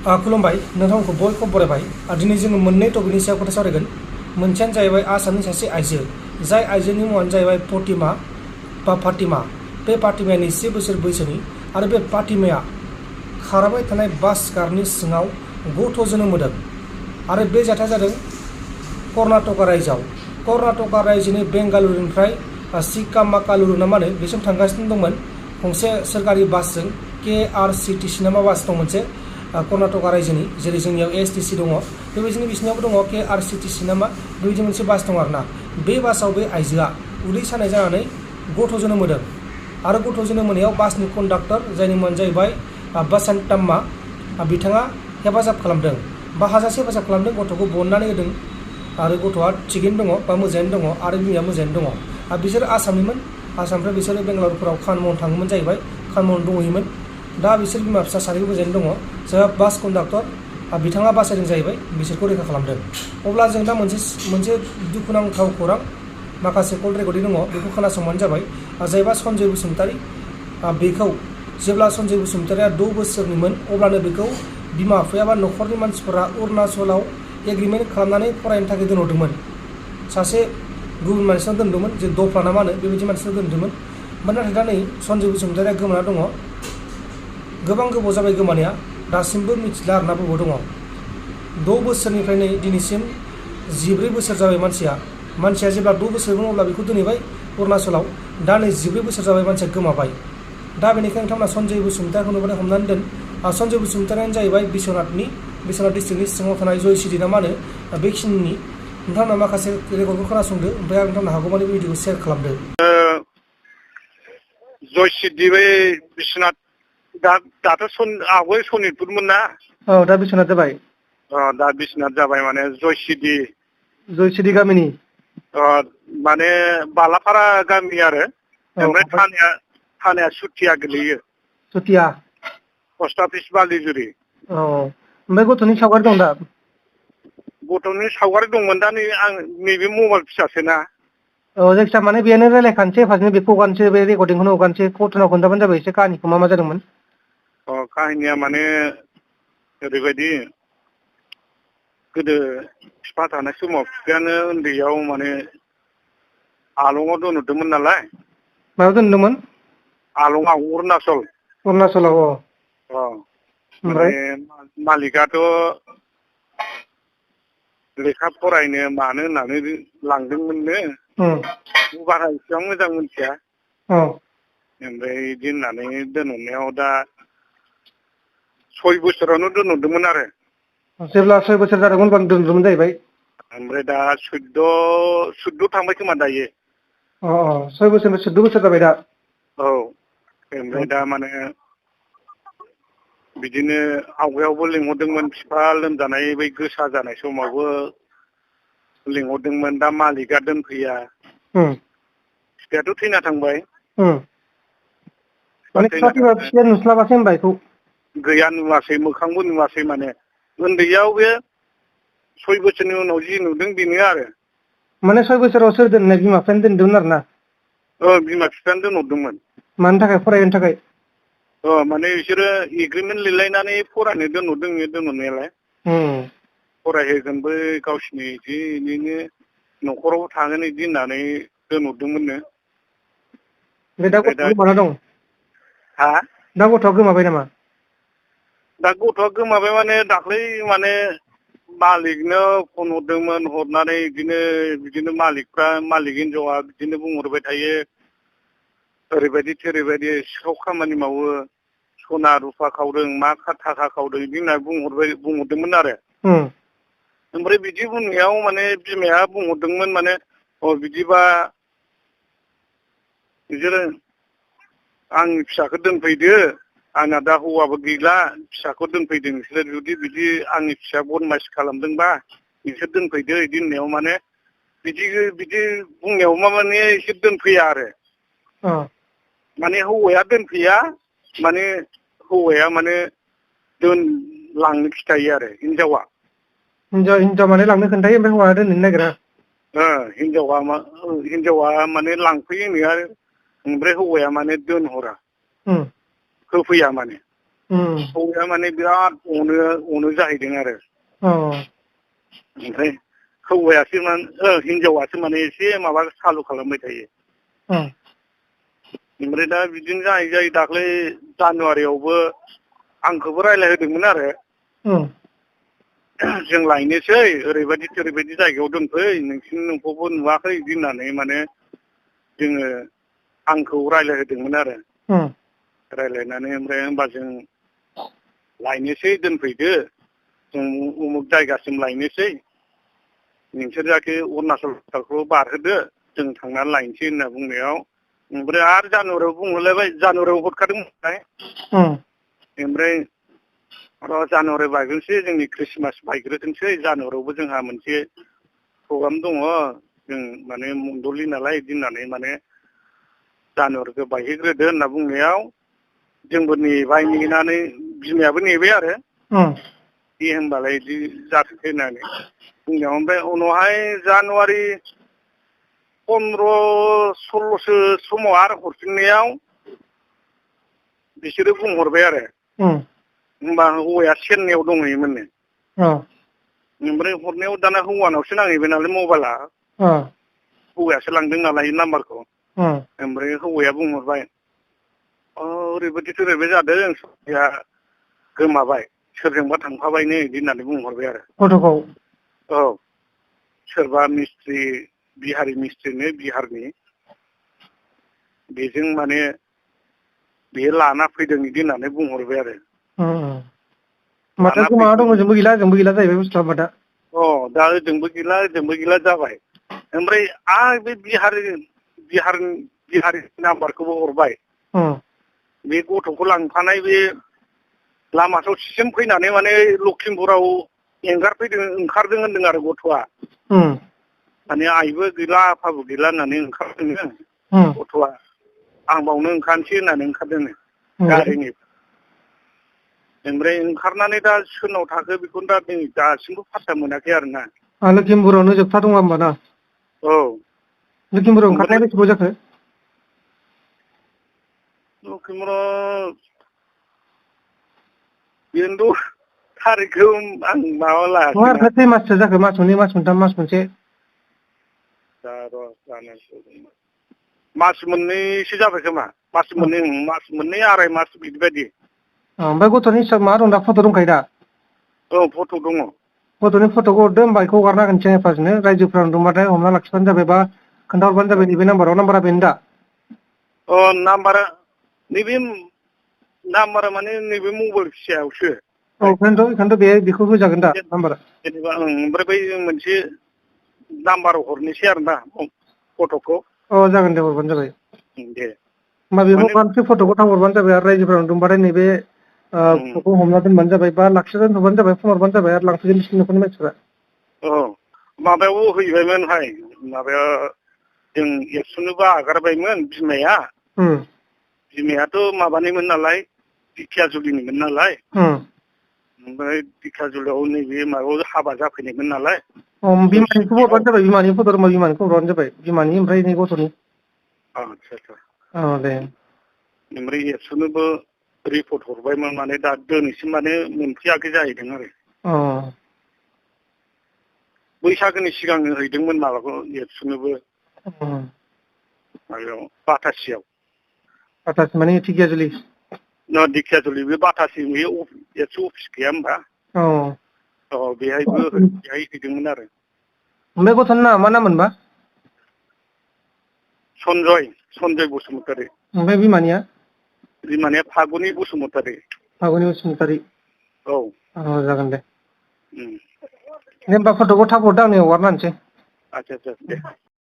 खुलुमबाय नोंथांखौ बयखौबो बरायबाय दिनै जोङो मोननै टपिकनि सायाव खोथा सावरायगोन मोनसेयानो जाहैबाय आसामनि सासे आइजो जाय आइजोनि मुङानो जाहैबाय फातिमा बे फातिमाया 20 बोसोर बैसोनि आरो बे फातिमाया खारबाय थानाय बास कारनि सिङाव गथ' जोनोम होदों आरो बे जाथाया जादों कर्नाटका रायजोनि बेंगालुरुनिफ्राय चिक्कामागालुरु ना मा होनो बेसिम थांगासिनो दंमोन गंसे सोरखारि बासजों KRCTC ना मा बास दं मोनसे कर्नाटका रायजोनि जेरै जोंनियाव ASTC दङ बेबायदिनो बिसिनियावबो दङ KRCTC ना मा बेबायदि मोनसे बास दं आरोना बे बासाव बे आइजोआ उदै सानाय जानानै गथ' जोनोम होदों आरो गथ' जोनोम होनायाव बासनि कन्डाक्टर जायनि मुङानो जाहैबाय बासान्ताम्मा बिथाङा हेफाजाब खालामदों बा हाजासे हेफाजाब खालामदों गथ'खौ बहननानै होदों आरो गथ'आ थिगैनो दङ बा मोजाङैनो दङ आरो बिमाया मोजाङैनो दङ बिसोर आसामनिमोन आसामनिफ्राय बिसोरो बेंगालुरुफोराव खामानि मावनो थाङोमोन जाहैबाय खामानि मावनो दंहैयोमोन दा बिसोर बिमा फिसा सानैबो मोजाङैनो दङ जायहा बास कन्डाक्टर बिथाङा बासायदों जाहैबाय बिसोरखौ रैखा खालामदों अब्ला जों दा मोनसे दुखुनांथाव खौरां माखासे कल रेकर्डिं दङ बेखौ खोनासंबानो जाबाय जायबा सन्जय बसुमतारी बेखौ जेब्ला सन्जय बसुमतारीया 6 बोसोरनिमोन अब्लानो बेखौ बिमा बिफाया बा न'खरनि मानसिफोरा अरुणाचलाव एग्रिमेन्ट खालामनानै फरायनो थाखाय दोनहरदोंमोन सासे गुबुन मानसिनाव दोनदोंमोन जे दफ्ला ना मा होनो बेबायदि मानसिनाव दोनदोंमोन नाथाय दा नै सन्जय बसुमतारीया गोमाना दङ गोबां गोबाव जाबाय गोमानाया दासिमबो मिथिला आरोना बबाव दङ 6 बोसोरनिफ्राय नै दिनैसिम 14 बोसोर जाबाय मानसिया जेब्ला 6 बोसोरमोन अब्ला बेखौ दोनहैबाय अरुणाचलाव दा नै 14 बोसोर जाबाय मानसिया गोमाबाय दा बेनिखायनो नोंथांमोना सन्जय बसुमतारीखौ नुबाथाय हमनानै दोन सन्जय बसुमतारीयानो जाहैबाय बिश्वनाथ डिस्ट्रिक्टनि सिङाव थानाय जयसिरि ना मा होनो बेखिनिनि नोंथांमोना माखासे रेकर्डखौ खोनासंदो ओमफ्राय आं नोंथांमोना हागौमानि बे भिडिअखौ शेयार खालामदो जयसिरि बै बिश्वनाथ दाथ' आवगाय सनितपुरमोन ना औ दा बिश्वनाथ जाबाय दा बिश्वनाथ जाबाय माने जयसिरि गामिनि माने बालाफारा गामि आरो ओमफ्राय थानाया सुथिया गोलैयो सुथिया पस्ट अफिस बालिजुरि ओमफ्राय गथ'नि सावगारि दं दा गथ'नि सावगारि दंमोन दा नै आं नैबे मबाइल फिसासोना जायखिया माने बेनो रायलायखानोसै फार्स्टनि बेखौ हगारनोसै बे रेकर्डिंखौनो हगारनोसै घटना खोन्थाबानो जाबाय एसे काहानिखौ मा जादोंमोन काहिनिया माने ओरैबायदि गोदो बिफा थानाय समाव बिफायानो उन्दैयाव माने आलंआव दोनहरदोंमोन नालाय मायाव दोनदोंमोन आलंआव अरुणाचलाव माने मालिकआथ' लेखा फरायनो मानो होननानै लांदोंमोननो बारा इसेबां मोजां मोनथिया ओमफ्राय बिदि होननानै दोनहरनायाव दा 6 बोसोरावनो दोनहरदोंमोन आरो जेब्ला 6 बोसोर जादोंमोन होनबानो दोनहरदोंमोन जाहैबाय ओमफ्राय दा 14 थांबाय खोमा दायो 6 बोसोरनिफ्राय 14 बोसोर जाबाय दा ओमफ्राय दा माने बिदिनो आवगायावबो लिंहरदोंमोन बिफा लोमजानाय बै गोसा जानाय समावबो लिंहरदोंमोन दा मालिकआ दोनफैया बिफायाथ' थैना थांबाय फिसाया नुस्लाबासै होनबा बेखौ गैया नुवासै मोखांबो नुवासै माने उन्दैयाव बे 6 बोसोरनि उनाव जि नुदों बेनो आरो माने 6 बोसोराव सोर दोननाय बिमा बिफायानो दोनदोंमोन आरो ना बिमा बिफायानो दोनहरदोंमोन मानि थाखाय फरायनो थाखाय माने बिसोरो एग्रिमेन्ट लिरलायनानै फरायनो दोनहरनायालाय फरायहोगोनबो गावसिनि बिदिनो न'खराव थागोन बिदि होननानै दोनहरदोंमोननो दा गथ'आ गोमाना दं दा गथ'आ गोमाबाय नामा दा गथ'आ गोमाबाय माने दाख्लै माने मालिकनो फन हरदोंमोन हरनानै बिदिनो मालिक हिनजावा बिदिनो बुंहरबाय थायो ओरैबायदि थोरैबायदि सिखाव खामानि मावो सना रुफा खावदों मा थाखा खावदों बिदि होनना बुंहरदोंमोन आरो ओमफ्राय बिदि बुंनायाव माने बिमाया बुंहरदोंमोन माने बिदिबा बिसोरो आंनि फिसाखौ दोनफैदो आंना दा हौवाबो गैला फिसाखौ दोनफैदों नोंसोर जुदि बिदि आंनि फिसा बदमासि खालामदोंबा नोंसोर दोनफैदो बिदि होननायाव माने बिदि बुंनायाव माने एसे दोनफैया आरो माने हौवाया दोनफैया माने हौवाया माने लांनो खिथायो आरो हिनजावा माने लांनो खोन्थायो ओमफ्राय हौवाया दोननो नागिरा हिनजावा माने लांफैयो आरो ओमफ्राय हौवाया माने दोनहरा होफैया माने हौवाया माने बिराद अनो जाहैदों आरो ओमफ्राय हौवायासो हिनजावासो माने एसे माबा सालु खालामबाय थायो ओमफ्राय दा बिदिनो जायै दाख्लै जानुवारियावबो आंखौबो रायज्लायहोदोंमोन आरो जों लायनोसै ओरैबायदि जायगायाव दोनफै नोंसिनि न'खौबो नुवाखै बिदि होननानै माने जोङो आंखौ रायज्लायहोदोंमोन आरो रायज्लायनानै ओमफ्राय होनबा जों लायनोसै दोनफैदो जों उमुक जायगासिम लायनोसै नोंसोर जाखि अरुणाचलखौ बारहोदो जों थांनानै लायनोसै होनना बुंनायाव ओमफ्राय आरो जानुवारियाव बुंहरलायबाय जानुवारियाव हरखादोंमोन ओमफ्राय जानुवारि बायग्रोनोसै जोंनि ख्रिस्टमास बायग्रोथोंसै जानुवारियावबो जोंहा मोनसे प्रग्राम दङ जों माने मण्डलि नालाय बिदि होननानै माने जानुवारिखौ बायहैग्रोदो होनना बुंनायाव जोंबो नेबाय नेनानै बिमायाबो नेबाय आरो दे होनबालाय बिदि जाथोंसै होननानै बुंनायाव ओमफ्राय उनावहाय जानुवारि 15-16 समाव आरो हरफिननायाव बिसोरो बुंहरबाय आरो होमबा हौवाया चेन्नाइयाव दंहैयोमोननो ओमफ्राय हरनायाव दाना हौवानावसो नांहैबाय नालाय मबाइला हौवायासो लांदों नालाय नाम्बारखौ ओमफ्राय हौवाया बुंहरबाय ओरैबायदि जादों सोरबाया गोमाबाय सोरजोंबा थांफाबायनो बिदि होननानै बुंहरबाय आरो गथ'खौ औ सोरबा मिस्ट्रि बिहारि मिस्ट्रिनो बिहारनि बेजों माने बे लाना फैदों बिदि होननानै बुंहरबाय आरो माथो गोमा दङ जोंबो गैला जाहैबाय बुस्थुआ होमबा दा दा ओजोंबो गैला जाबाय ओमफ्राय आरो बे बिहारि नाम्बारखौबो हरबाय बे गथ'खौ लांफानाय बे लामा ससेसिम फैनानै माने लखिमपुराव ओंखारदों होनदों आरो गथ'आ माने आइबो गैला आफाबो गैला होननानै ओंखारदों गथ'आ आं बावनो ओंखारनोसै होननानै ओंखारदों गारिनि ओमफ्राय ओंखारनानै दा सोरनाव थाखो बेखौनो दा जों दासिमबो पात्ता मोनाखै आरो ना लखिमपुरावनो जोबथा दङ होमबा ना औ लखिमपुराव ओंखारनाया बेसे गोबाव जाखो लखिमपुराव बेनोथ' थारिखखौ आं माबा लायाखै खै माससो जाखो मास मोननै मास मोनथाम मास मोनसे मास मोननैसो जाबाय खोमा मास मोननै आराय मास बिदि बायदि ओमफ्राय गथ'नि मा दं दा फट' दंखायो दा औ फट' दङ गथ'नि फट'खौ हरदो होमबा बेखौ हगारना होगोन चेनेलफोरनो रायजोफोराव दंबाथाय हमना लाखिबानो जाबाय बा खोन्थाहरबानो जाबाय नैबे नाम्बारा बेनो दा नाम्बारा माने नैबे मबाइल फिसायावसो बेखायनोथ' बेखौ होजागोन दा नाम्बारा जेनेबा ओमफ्राय बै मोनसे नाम्बार हरनोसै आरो ना फट'खौ जागोन दे हरबानो जाबाय दे होमबा बेखौ फट'खौ हरबानो जाबाय आरो रायजोफोराव दंबाथाय नैबे फट'खौ हमना दोनबानो जाबाय बा लाखिना दोनबानो जाबाय फन हरबानो जाबाय आरो लांफैगोन बिसोरनि न'खरनि मानसिफ्रा माबायावबो हैबायमोनहाय माबाया जों एक्स'नोबो आगारबायमोन बिमायाथ' माबानिमोन नालाय दिखियाजुलिनिमोन नालाय ओमफ्राय दिखियाजुलियाव नैबे माबायाव हाबा जाफैनायमोन नालाय बिमानिखौ हरबानो जाबाय बिमानि फट' दंबा बिमानिखौ हरबानो जाबाय बिमानि ओमफ्राय नै गथ'नि दे ओमफ्राय एक्स'नोबो रिपर्ट हरबायमोन माने दा दिनैसिम माने मोनफैयाखै जाहैदों आरो बैसागोनि सिगां हैदोंमोन माबाखौ एक्स'नोबो माबायाव बाटासियाव माने दिखियाजुलि दिखियाजुलि बे बाटासि बे एक्स' अफिस गैया होमबा बेहाय हैदोंमोन आरो ओमफ्राय गथ'नि नामा मा नाम मोनबा सनजय बसुमतारी ओमफ्राय बिमानिया फागुनि बसुमतारी जागोन दे होमबा फट'खौ थाब हरदो आंनो हगारना होनोसै आच्छा दे